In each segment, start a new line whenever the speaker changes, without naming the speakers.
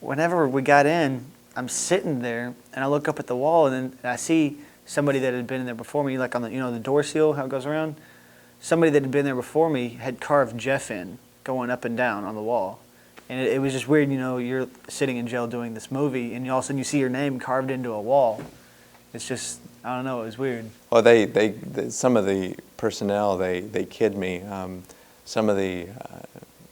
whenever we got in, I'm sitting there and I look up at the wall and then I see somebody that had been in there before me, like on the the door seal, how it goes around. Somebody that had been there before me had carved Jeff in, going up and down on the wall. And it was just weird, you're sitting in jail doing this movie and all of a sudden you see your name carved into a wall. It's just, I don't know, it was weird.
Well, some of the personnel, they kid me. Some of the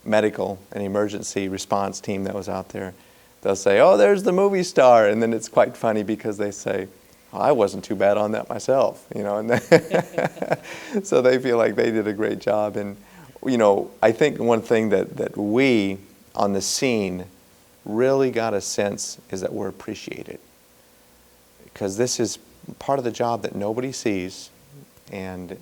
medical and emergency response team that was out there, they'll say, "Oh, there's the movie star," and then it's quite funny because they say, "Oh, I wasn't too bad on that myself," and so they feel like they did a great job. And I think one thing that we on the scene really got a sense is that we're appreciated, because this is part of the job that nobody sees, and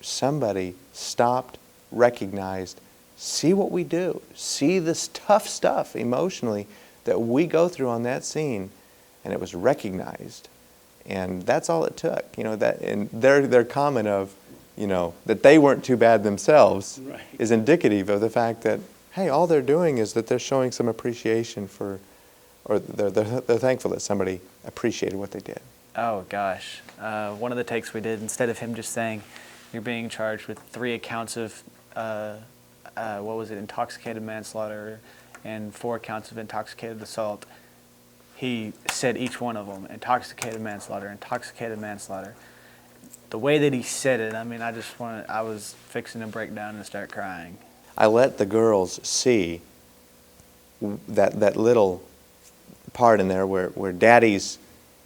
somebody stopped, recognized, see what we do, see this tough stuff emotionally that we go through on that scene, and it was recognized. And that's all it took, and their comment of, that they weren't too bad themselves, right, is indicative of the fact that, hey, all they're doing is that they're showing some appreciation for, or they're thankful that somebody appreciated what they did.
Oh gosh, one of the takes we did, instead of him just saying, "You're being charged with 3 accounts of, intoxicated manslaughter and 4 counts of intoxicated assault," he said each one of them, intoxicated manslaughter. The way that he said it, I was fixing to break down and start crying.
I let the girls see that little part in there where Daddy's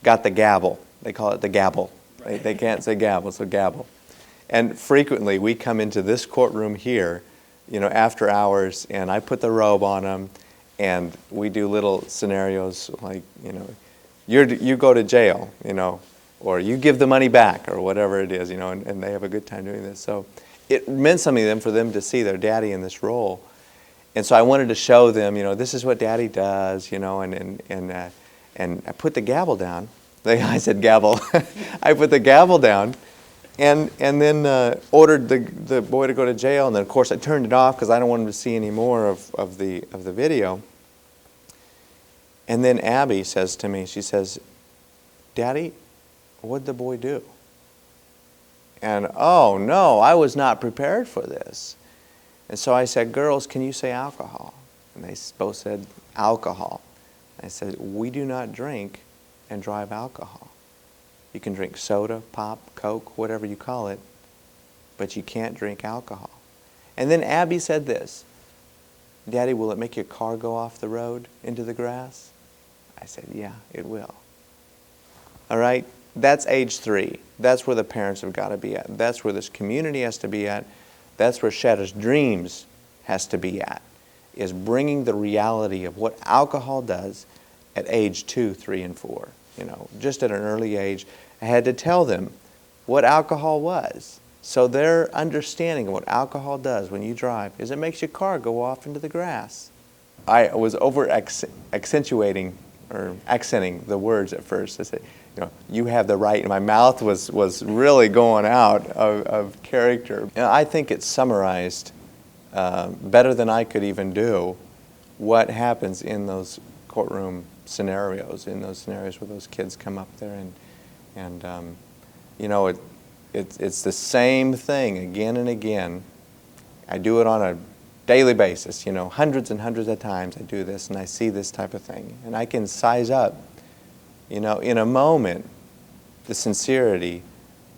got the gavel. They call it the gavel. They can't say gavel, so gavel. And frequently we come into this courtroom here, after hours, and I put the robe on them, and we do little scenarios like, you go to jail, or you give the money back, or whatever it is, and they have a good time doing this. So it meant something to them for them to see their daddy in this role. And so I wanted to show them, this is what Daddy does, and I put the gavel down. I said gavel. I put the gavel down, and then ordered the boy to go to jail. And then of course I turned it off because I don't want him to see any more of the video. And then Abby says to me, she says, "Daddy, what'd the boy do?" And oh no, I was not prepared for this. And so I said, "Girls, can you say alcohol?" And they both said alcohol. I said, "We do not drink and drive alcohol. You can drink soda, pop, Coke, whatever you call it, but you can't drink alcohol." And then Abby said this, "Daddy, will it make your car go off the road into the grass?" I said, "Yeah, it will." All right, that's age 3. That's where the parents have got to be at. That's where this community has to be at. That's where Shattered Dreams has to be at, is bringing the reality of what alcohol does at age 2, 3, and 4. Just at an early age, I had to tell them what alcohol was. So their understanding of what alcohol does when you drive is it makes your car go off into the grass. I was accenting the words at first. I said, you have the right. And my mouth was really going out of character. I think it summarized better than I could even do what happens in those courtroom scenarios, in those scenarios where those kids come up there and it's the same thing again and again. I do it on a daily basis, hundreds and hundreds of times I do this and I see this type of thing. And I can size up, in a moment, the sincerity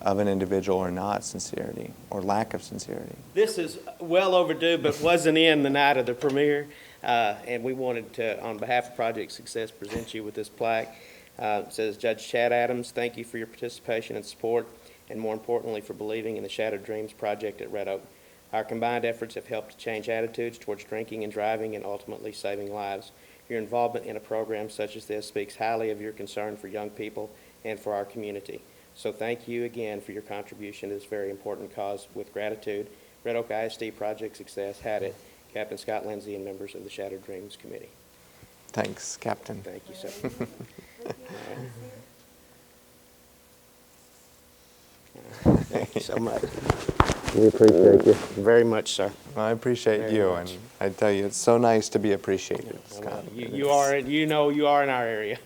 of an individual or not sincerity or lack of sincerity.
This is well overdue, but wasn't in the night of the premiere. And we wanted to, on behalf of Project Success, present you with this plaque. It says, "Judge Chad Adams, thank you for your participation and support, and more importantly, for believing in the Shattered Dreams Project at Red Oak. Our combined efforts have helped to change attitudes towards drinking and driving and ultimately saving lives. Your involvement in a program such as this speaks highly of your concern for young people and for our community. So thank you again for your contribution to this very important cause. With gratitude, Red Oak ISD Project Success had it, Captain Scott Lindsay and members of the Shattered Dreams Committee."
Thanks, Captain.
Thank you, sir. Thank you so much.
We appreciate you.
Very much, sir.
I appreciate
Very
you,
much.
and I tell you, it's so nice to be appreciated, Scott.
You are, you know, you are in our area.